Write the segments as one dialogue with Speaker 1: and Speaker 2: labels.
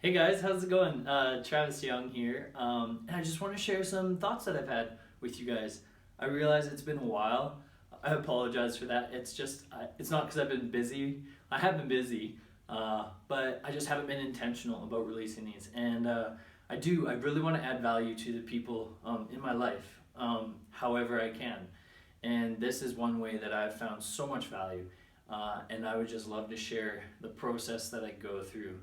Speaker 1: Hey guys, how's it going? Travis Young here, and I just want to share some thoughts that I've had with you guys. I realize it's been a while. I apologize for that. It's not because I've been busy. I have been busy, but I just haven't been intentional about releasing these. And I really want to add value to the people in my life, however I can. And this is one way that I've found so much value, and I would just love to share the process that I go through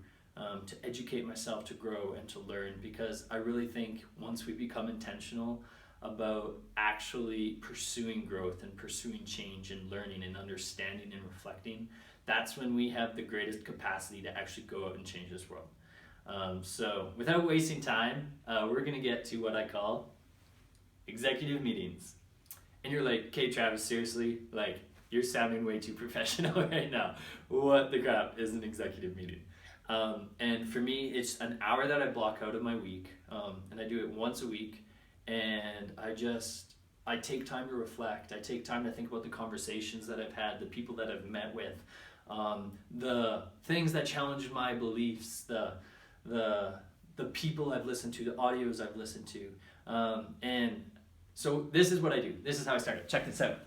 Speaker 1: to educate myself, to grow, and to learn, because I really think once we become intentional about actually pursuing growth and pursuing change and learning and understanding and reflecting, that's when we have the greatest capacity to actually go out and change this world. So without wasting time, we're going to get to what I call executive meetings. And you're like, okay, Travis, seriously, like, you're sounding way too professional right now. What the crap is an executive meeting? And for me, it's an hour that I block out of my week, and I do it once a week, and I take time to reflect. I take time to think about the conversations that I've had, the people that I've met with, the things that challenge my beliefs, the people I've listened to, the audios I've listened to, and so this is what I do. This is how I started. Check this out.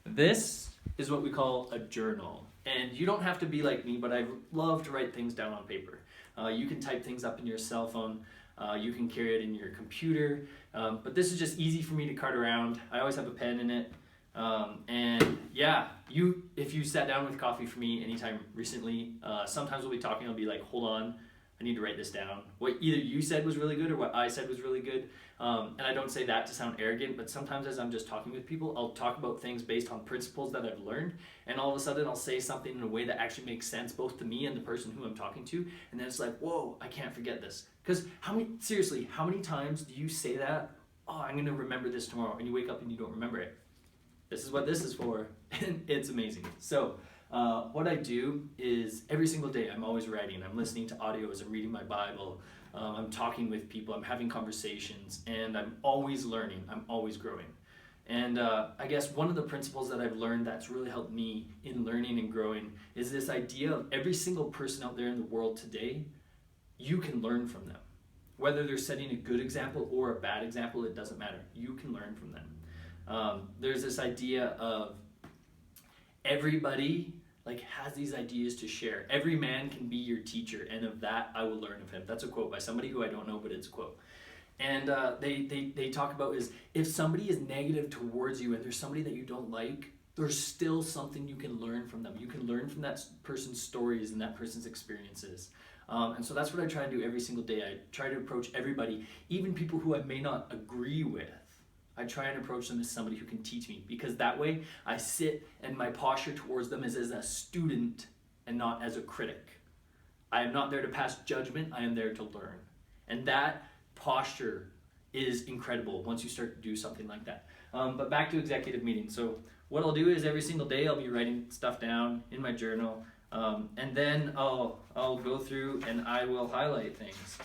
Speaker 1: This is what we call a journal. And you don't have to be like me, but I love to write things down on paper. You can type things up in your cell phone. You can carry it in your computer. But this is just easy for me to cart around. I always have a pen in it. And yeah, if you sat down with coffee for me anytime recently, sometimes we'll be talking, I'll be like, hold on, I need to write this down. What either you said was really good or what I said was really good. And I don't say that to sound arrogant, but sometimes as I'm just talking with people, I'll talk about things based on principles that I've learned, and all of a sudden I'll say something in a way that actually makes sense both to me and the person who I'm talking to, and then it's like, whoa, I can't forget this. Because how many times do you say that? Oh, I'm going to remember this tomorrow, and you wake up and you don't remember it. This is what this is for, and it's amazing. So what I do is every single day I'm always writing, I'm listening to audios, I'm reading my Bible, I'm talking with people, I'm having conversations, and I'm always learning, I'm always growing. And I guess one of the principles that I've learned that's really helped me in learning and growing is this idea of every single person out there in the world today, you can learn from them. Whether they're setting a good example or a bad example, it doesn't matter. You can learn from them. There's this idea of everybody has these ideas to share. Every man can be your teacher, and of that I will learn of him. That's a quote by somebody who I don't know, but it's a quote. And they talk about is if somebody is negative towards you and there's somebody that you don't like, there's still something you can learn from them. You can learn from that person's stories and that person's experiences. And so that's what I try and do every single day. I try to approach everybody, even people who I may not agree with. I try and approach them as somebody who can teach me, because that way I sit and my posture towards them is as a student and not as a critic. I am not there to pass judgment, I am there to learn. And that posture is incredible once you start to do something like that. But back to executive meetings. So what I'll do is every single day I'll be writing stuff down in my journal, and then I'll go through and I will highlight things.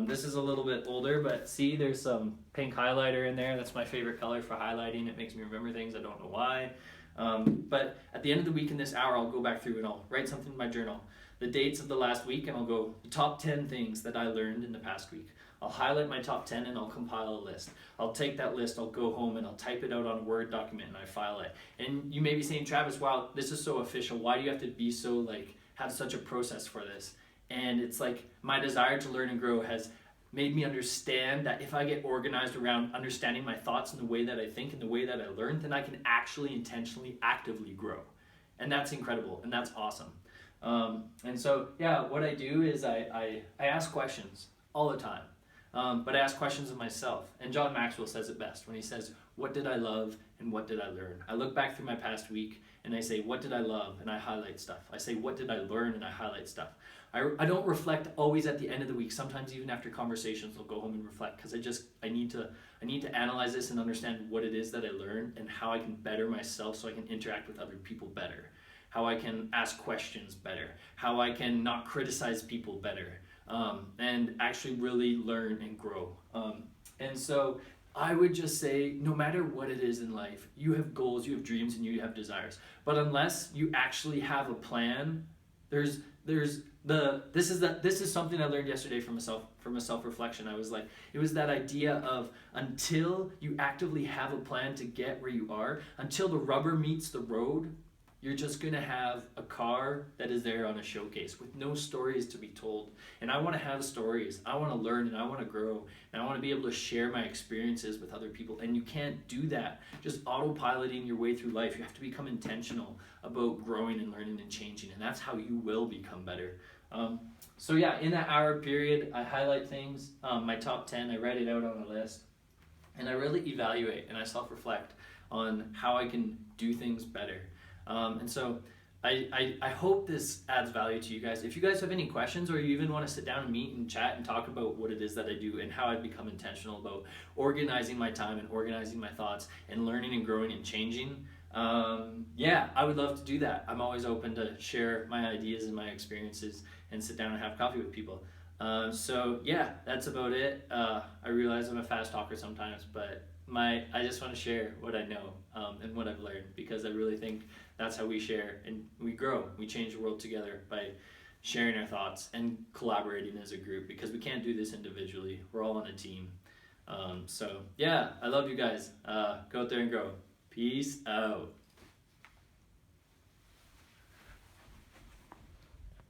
Speaker 1: This is a little bit older, but see, there's some pink highlighter in there. That's my favorite color for highlighting. It makes me remember things. I don't know why. But at the end of the week in this hour, I'll go back through and I'll write something in my journal. The dates of the last week, and I'll go the top 10 things that I learned in the past week. I'll highlight my top 10 and I'll compile a list. I'll take that list, I'll go home and I'll type it out on a Word document and I file it. And you may be saying, Travis, wow, this is so official. Why do you have to be so have such a process for this? And it's my desire to learn and grow has made me understand that if I get organized around understanding my thoughts and the way that I think and the way that I learn, then I can actually intentionally, actively grow. And that's incredible, and that's awesome. And so, yeah, what I do is I ask questions all the time, but I ask questions of myself. And John Maxwell says it best when he says, what did I love and what did I learn? I look back through my past week and I say, what did I love? And I highlight stuff. I say, what did I learn? And I highlight stuff. I don't reflect always at the end of the week. Sometimes even after conversations, I'll go home and reflect, because I need to analyze this and understand what it is that I learned and how I can better myself so I can interact with other people better, how I can ask questions better, how I can not criticize people better, and actually really learn and grow. And so I would just say, no matter what it is in life, you have goals, you have dreams, and you have desires. But unless you actually have a plan, there's the this is something I learned yesterday from a self reflection. I was like, it was that idea of until you actively have a plan to get where you are, until the rubber meets the road, you're just gonna have a car that is there on a showcase with no stories to be told. And I want to have stories. I want to learn and I want to grow and I want to be able to share my experiences with other people. And you can't do that just autopiloting your way through life. You have to become intentional about growing and learning and changing, and that's how you will become better. So yeah, in that hour period, I highlight things, my top 10, I write it out on a list, and I really evaluate and I self-reflect on how I can do things better. And so I hope this adds value to you guys. If you guys have any questions or you even want to sit down and meet and chat and talk about what it is that I do and how I've become intentional about organizing my time and organizing my thoughts and learning and growing and changing, yeah, I would love to do that. I'm always open to share my ideas and my experiences and sit down and have coffee with people. So yeah, that's about it. I realize I'm a fast talker sometimes, but I just want to share what I know and what I've learned, because I really think that's how we share and we grow. We change the world together by sharing our thoughts and collaborating as a group, because we can't do this individually. We're all on a team. So yeah, I love you guys. Go out there and grow. Peace out.